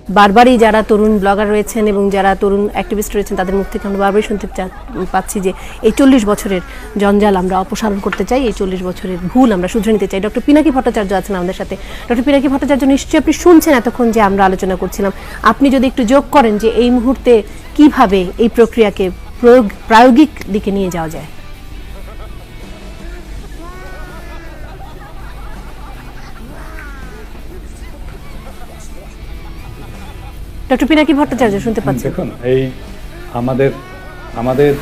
বারবারই যারা তরুণ ব্লগার রয়েছেন এবং যারা তরুণ অ্যাক্টিভিস্ট রয়েছেন তাদের মুখ থেকে আমরা বারবারই শুনতে পাচ্ছি যে এই 40 বছরের জঞ্জাল আমরা অপসারণ করতে চাই, এই 40 বছরের ভুল আমরা শুধরে নিতে চাই। ডক্টর পিনাকি ভট্টাচার্য আছেন আমাদের সাথে। ডক্টর পিনাকি ভট্টাচার্য, নিশ্চয়ই আপনি শুনছেন এতক্ষণ যে আমরা আলোচনা করছিলাম, আপনি যদি একটু যোগ করেন যে এই মুহূর্তে কিভাবে এই প্রক্রিয়াকে প্রায়োগিক দিকে নিয়ে যাওয়া যায়। ডক্টর পিনাকি ভট্টাচার্য শুনতে পাচ্ছেন? দেখুন, এই আমাদের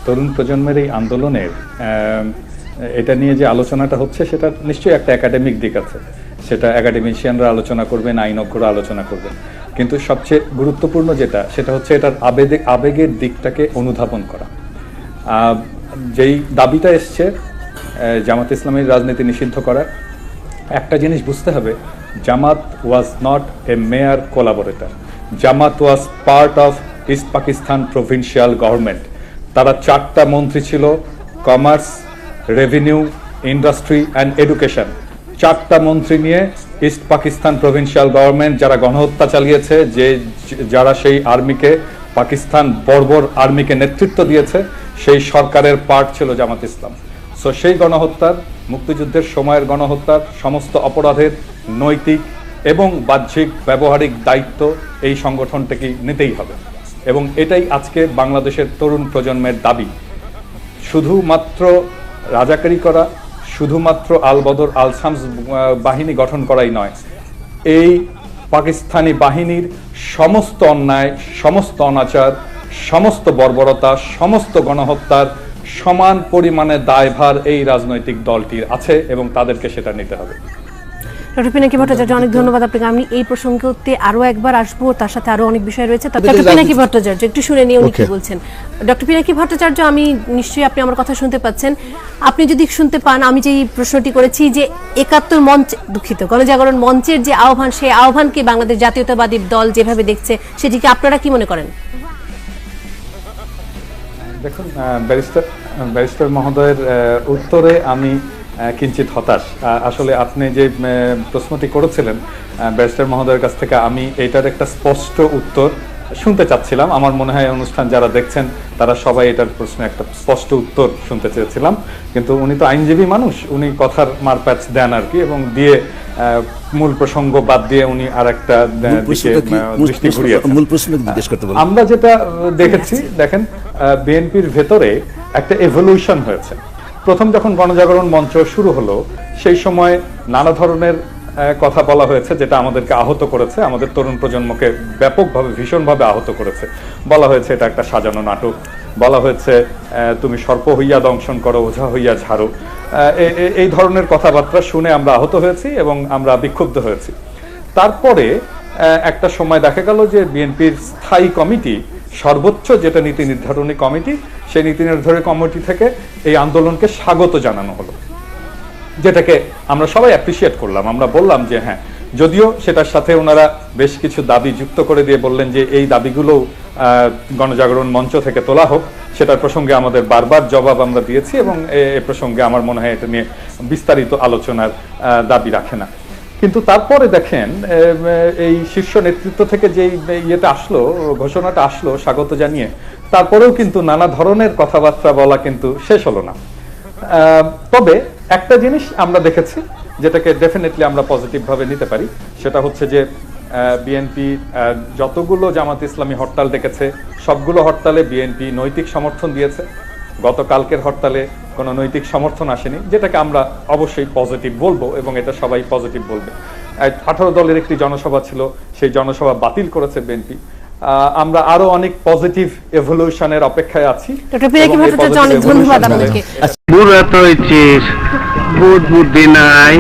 তরুণ প্রজন্মের এই আন্দোলনের এটা নিয়ে যে আলোচনাটা হচ্ছে সেটা নিশ্চয়ই একটা একাডেমিক দিক আছে, সেটা একাডেমিশিয়ানরা আলোচনা করবেন, আইনজ্ঞরা আলোচনা করবেন, কিন্তু সবচেয়ে গুরুত্বপূর্ণ সেটা হচ্ছে এটার আবেগের দিকটাকে অনুধাবন করা। যেই দাবিটা এসছে জামাত ইসলামের রাজনীতি নিষিদ্ধ করার, একটা জিনিস বুঝতে হবে, Jamaat was not a major collaborator, Jamaat was part of East Pakistan provincial government. তারা 4টা মন্ত্রী ছিল, commerce, revenue, industry and education. 4টা মন্ত্রী নিয়ে ইস্ট পাকিস্তান প্রভিন্সিয়াল গভর্নমেন্ট যারা গণহত্যা চালিয়েছে, যারা সেই আর্মিকে, পাকিস্তান বর্বর আর্মিকে নেতৃত্ব দিয়েছে, সেই সরকারের পার্ট ছিল জামাত ইসলাম। সো সেই গণহত্যার, মুক্তিযুদ্ধের সময়ের গণহত্যার সমস্ত অপরাধের নৈতিক এবং বাহ্যিক ব্যবহারিক দায়িত্ব এই সংগঠনটাকে নিতেই হবে, এবং এটাই আজকে বাংলাদেশের তরুণ প্রজন্মের দাবি। শুধুমাত্র রাজাকারি করা, শুধুমাত্র আল বদর আল শামস বাহিনী গঠন করাই নয়, এই পাকিস্তানি বাহিনীর সমস্ত অন্যায়, সমস্ত অনাচার, সমস্ত বর্বরতা, সমস্ত গণহত্যার সমান পরিমাণে দায়ভার এই রাজনৈতিক দলটির আছে এবং তাদেরকে সেটা নিতে হবে। ডক্টর পিনাকি ভট্টাচার্য, অনেক ধন্যবাদ আপনাকে। আমি এই প্রসঙ্গে আরো একবার আসবো, তার সাথে আরো অনেক বিষয় রয়েছে। ডক্টর পিনাকি ভট্টাচার্য, একটু শুনে নিয়ে উনি কি বলছেন। ডক্টর পিনাকি ভট্টাচার্য, আমি নিশ্চয়ই আপনি আমার কথা শুনতে পাচ্ছেন। আপনি যদি শুনতে পান, আমি যে প্রশ্নটি করেছি যে 71 মঞ্চ, দুঃখিত, গণজাগরণ মঞ্চের যে আহ্বান, সেই আহ্বানকে বাংলাদেশ জাতীয়তাবাদী দল যেভাবে দেখছে, সেটিকে আপনারা কি মনে করেন? দেখুন, ব্যারিস্টার মহোদয়ের উত্তরে আমি কিঞ্চিত হতাশ। আসলে আপনি যে প্রশ্নটি করেছিলেন ব্যারিস্টার মহোদয়ের কাছ থেকে, আমি এটার একটা স্পষ্ট উত্তর শুনতে চাচ্ছিলাম। আমার মনে হয় অনুষ্ঠান যারা দেখছেন তারা সবাই এটার প্রশ্নে একটা স্পষ্ট উত্তর শুনতে চেয়েছিলাম, কিন্তু উনি তো আইনজীবী মানুষ, উনি কথার মারপ্যাচ দেন আর কি, এবং দিয়ে মূল প্রসঙ্গ বাদ দিয়ে উনি আর একটা দৃষ্টি ঘুরিয়েছেন। আমরা যেটা দেখেছি, দেখেন, বিএনপির ভেতরে একটা এভলিউশন হয়েছে। প্রথম যখন গণজাগরণ মঞ্চ শুরু হলো, সেই সময় নানা ধরনের কথা বলা হয়েছে যেটা আমাদেরকে আহত করেছে, আমাদের তরুণ প্রজন্মকে ব্যাপকভাবে, ভীষণভাবে আহত করেছে। বলা হয়েছে এটা একটা সাজানো নাটক, বলা হয়েছে তুমি সর্প হইয়া দংশন করো, ওঝা হইয়া ঝাড়ো। এই ধরনের কথাবার্তা শুনে আমরা আহত হয়েছি এবং আমরা বিক্ষুব্ধ হয়েছি। তারপরে একটা সময় দেখা গেল যে বিএনপির স্থায়ী কমিটি, সর্বোচ্চ যেটা নীতি নির্ধারণী কমিটি, সেই নীতি নির্ধারণী কমিটি থেকে এই আন্দোলনকে স্বাগত জানানো হলো, যেটাকে আমরা সবাই অ্যাপ্রিসিয়েট করলাম। আমরা বললাম যে হ্যাঁ, যদিও সেটার সাথে ওনারা বেশ কিছু দাবি যুক্ত করে দিয়ে বললেন যে এই দাবিগুলো গণজাগরণ মঞ্চ থেকে তোলা হোক, সেটার প্রসঙ্গে আমাদের বারবার জবাব আমরা দিয়েছি, এবং এ প্রসঙ্গে আমার মনে হয় এটা নিয়ে বিস্তারিত আলোচনার দাবি রাখে না। কিন্তু তারপরে দেখেন, এই শীর্ষ নেতৃত্ব থেকে যেই ইয়েটা আসলো, ঘোষণাটা আসলো স্বাগত জানিয়ে, তারপরেও কিন্তু নানা ধরনের কথাবার্তা বলা কিন্তু শেষ হলো না। তবে একটা জিনিস আমরা দেখেছি যেটাকে ডেফিনেটলি আমরা পজিটিভ ভাবে নিতে পারি, সেটা হচ্ছে যে বিএনপি যতগুলো জামাত ইসলামী হরতাল ডেকেছে, সবগুলো হরতালে বিএনপি নৈতিক সমর্থন দিয়েছে। গতকালকের হরতালে কোনো নৈতিক সমর্থন আসেনি, যেটাকে আমরা অবশ্যই পজিটিভ বলবো, এবং এটা সবাই পজিটিভ বলবে। 18 দলের একটি জনসভা ছিল, সেই জনসভা বাতিল করেছে বিএনপি। আমরা আরো অনেক পজিটিভ এভলিউশনের অপেক্ষায় আছি। ডক্টর পিনাকি ভট্টাচার্য, অনেক ধন্যবাদ আপনাকে। বুড়া তো বুদ্ধি নাই।